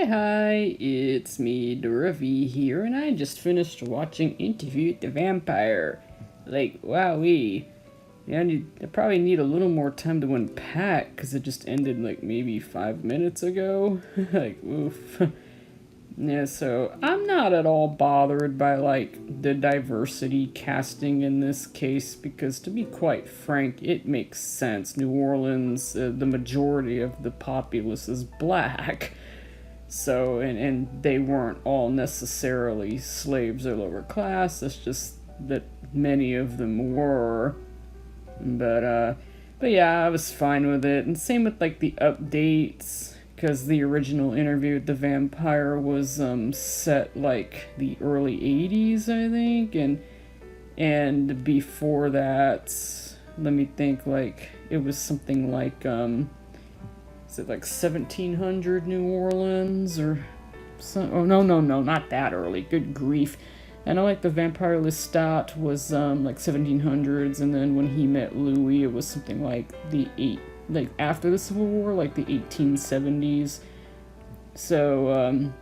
Hi, it's me, Dora here, and I just finished watching Interview with the Vampire. Like, wowee. Yeah, I probably need a little more time to unpack, because it just ended, like, maybe 5 minutes ago. Like, oof. Yeah, so I'm not at all bothered by, like, the diversity casting in this case, because to be quite frank, it makes sense. New Orleans, the majority of the populace is black. So, and they weren't all necessarily slaves or lower class, it's just that many of them were. But yeah, I was fine with it. And same with, like, the updates, because the original Interview with the Vampire was, set, like, the early 80s, I think, and before that, let me think, like, it was something like, is it like 1700 New Orleans or some? Oh no, not that early. Good grief! I know like the vampire Lestat was like 1700s, and then when he met Louis, it was something like like after the Civil War, like the 1870s. So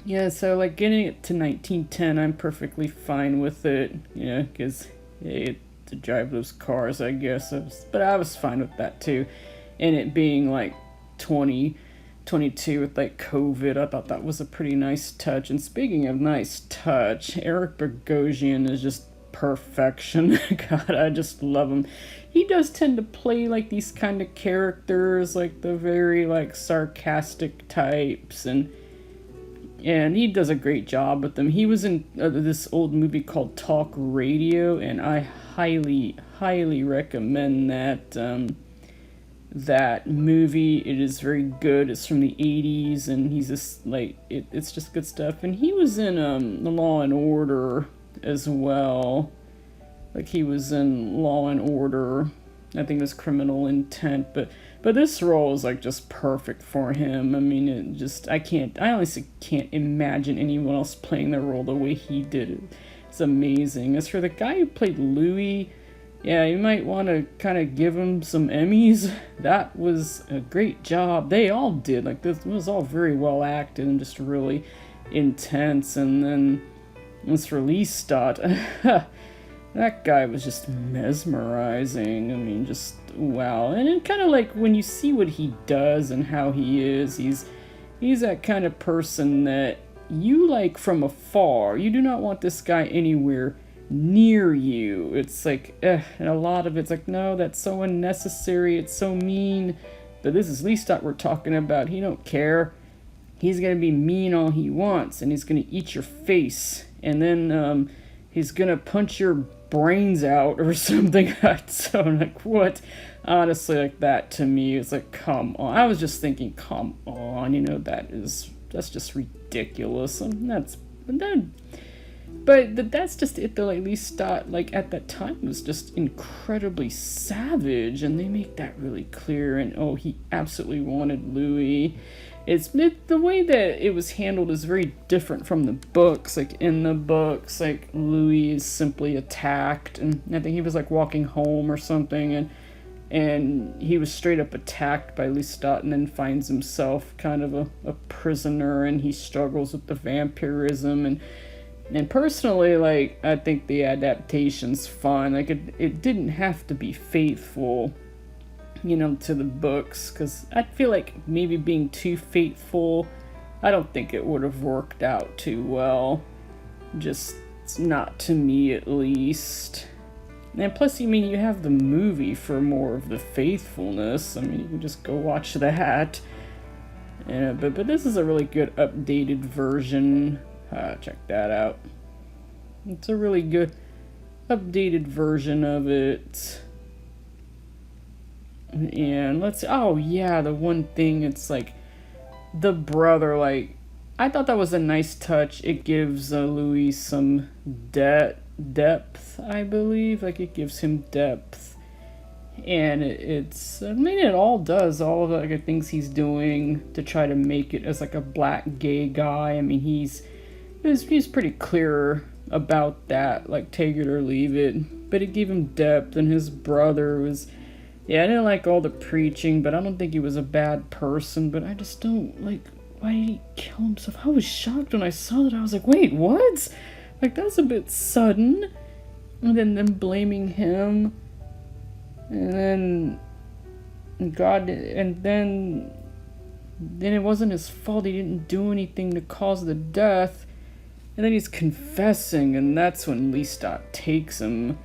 yeah, so like getting it to 1910, I'm perfectly fine with it. Yeah, because to drive those cars, I guess. But I was fine with that too, and it being like 2022 with like COVID, I thought that was a pretty nice touch. And speaking of nice touch, Eric Bogosian is just perfection. God, I just love him. He does tend to play like these kind of characters, like the very like sarcastic types, and he does a great job with them. He was in this old movie called Talk Radio, and I highly recommend that movie. It is very good. It's from the 80s, and he's just like it's just good stuff. And he was in the Law and Order as well. Like he was in Law and Order, I think it was Criminal Intent, but this role is like just perfect for him. I mean, I honestly can't imagine anyone else playing the role the way he did it. It's amazing. As for the guy who played Louis, yeah, you might want to kind of give him some Emmys. That was a great job. They all did. Like, this was all very well acted and just really intense. And then, as for Lestat, that guy was just mesmerizing. I mean, just wow. And it kind of like when you see what he does and how he is, he's that kind of person that you like from afar. You do not want this guy anywhere near you. It's like, and a lot of it's like, no, that's so unnecessary, it's so mean. But this is Lestat we're talking about. He don't care. He's gonna be mean all he wants, and he's gonna eat your face, and then he's gonna punch your brains out or something. So I'm like, what? Honestly, like that to me is like, come on. I was just thinking, come on, that's just ridiculous. And but that's just it though. Like Lestat, like at that time, was just incredibly savage, and they make that really clear. And he absolutely wanted Louis. The way that it was handled is very different from the books. Like in the books, like Louis is simply attacked, and I think he was like walking home or something, and he was straight up attacked by Lestat, and then finds himself kind of a prisoner, and he struggles with the vampirism. And personally, like, I think the adaptation's fun. Like, it didn't have to be faithful, to the books, because I feel like maybe being too faithful, I don't think it would have worked out too well. Just not to me, at least. And plus, you have the movie for more of the faithfulness. I mean, you can just go watch that. Yeah, but this is a really good updated version. Check that out. It's a really good updated version of it. And the one thing, it's like the brother, like, I thought that was a nice touch. It gives Louis some depth, I believe. Like, it gives him depth. And it all does, all of the things he's doing to try to make it as like a black gay guy. I mean, he's pretty clear about that, like, take it or leave it. But it gave him depth, and his brother was, I didn't like all the preaching, but I don't think he was a bad person. But I just don't, like, why did he kill himself? I was shocked when I saw that. I was like, wait, what? Like, that's a bit sudden. And then them blaming him. And then then it wasn't his fault. He didn't do anything to cause the death. And then he's confessing, and that's when Lestat takes him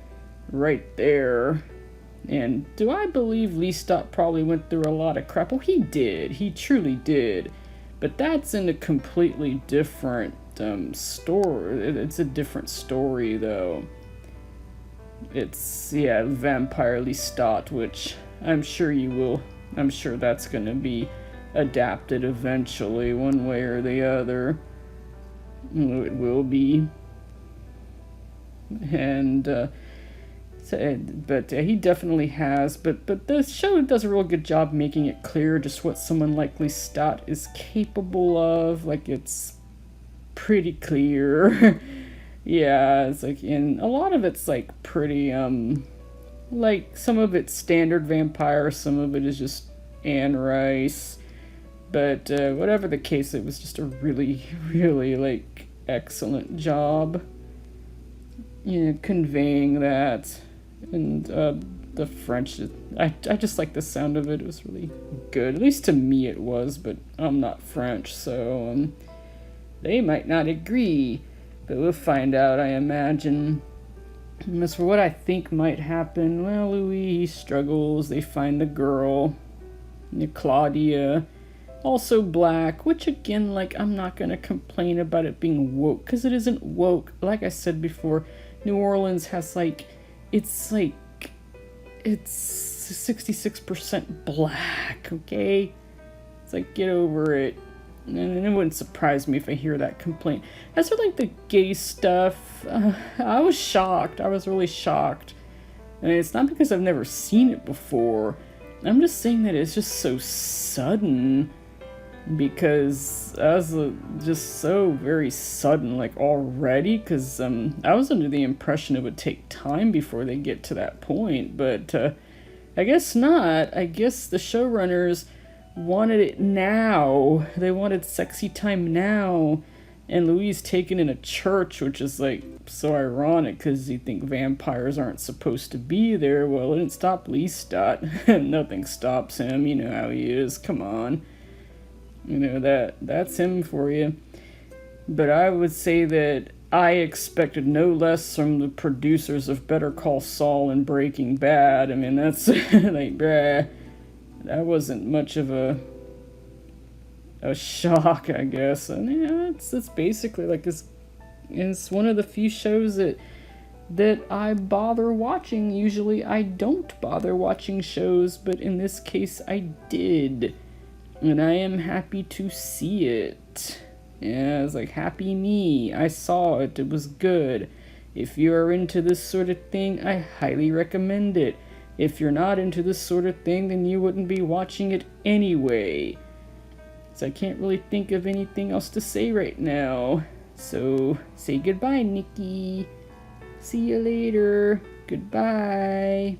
right there. And do I believe Lestat probably went through a lot of crap? Well, he did. He truly did. But that's in a completely different story. It's a different story, though. It's, yeah, Vampire Lestat, which I'm sure that's going to be adapted eventually, one way or the other. It will be. And, but he definitely has. But the show does a real good job making it clear just what someone like Lestat is capable of. Like, it's pretty clear. Yeah, it's like, and a lot of it's like pretty, like some of it's standard vampire, some of it is just Anne Rice. But whatever the case, it was just a really, really like excellent job, conveying that. And the French, I just like the sound of it. It was really good. At least to me it was, but I'm not French, so they might not agree. But we'll find out, I imagine. And as for what I think might happen, well, Louis struggles. They find the girl, Claudia, also black, which again, like, I'm not going to complain about it being woke, because it isn't woke. Like I said before, New Orleans has, like, it's 66% black, okay? It's like, get over it. And it wouldn't surprise me if I hear that complaint. As for, like, the gay stuff, I was shocked. I was really shocked. And it's not because I've never seen it before. I'm just saying that it's just so sudden. Because I was just so very sudden, like, already. Because I was under the impression it would take time before they get to that point. But I guess not. I guess the showrunners wanted it now. They wanted sexy time now. And Louis taken in a church, which is like so ironic because you think vampires aren't supposed to be there. Well, it didn't stop Lestat. Nothing stops him. You know how he is. Come on. You know, that's him for you. But I would say that I expected no less from the producers of Better Call Saul and Breaking Bad. I mean, that's like, bruh. That wasn't much of a shock, I guess. And yeah, it's basically like it's one of the few shows that I bother watching. Usually I don't bother watching shows, but in this case I did. And I am happy to see it. Yeah, it's like, happy me. I saw it. It was good. If you are into this sort of thing, I highly recommend it. If you're not into this sort of thing, then you wouldn't be watching it anyway. So I can't really think of anything else to say right now. So, say goodbye, Nikki. See you later. Goodbye.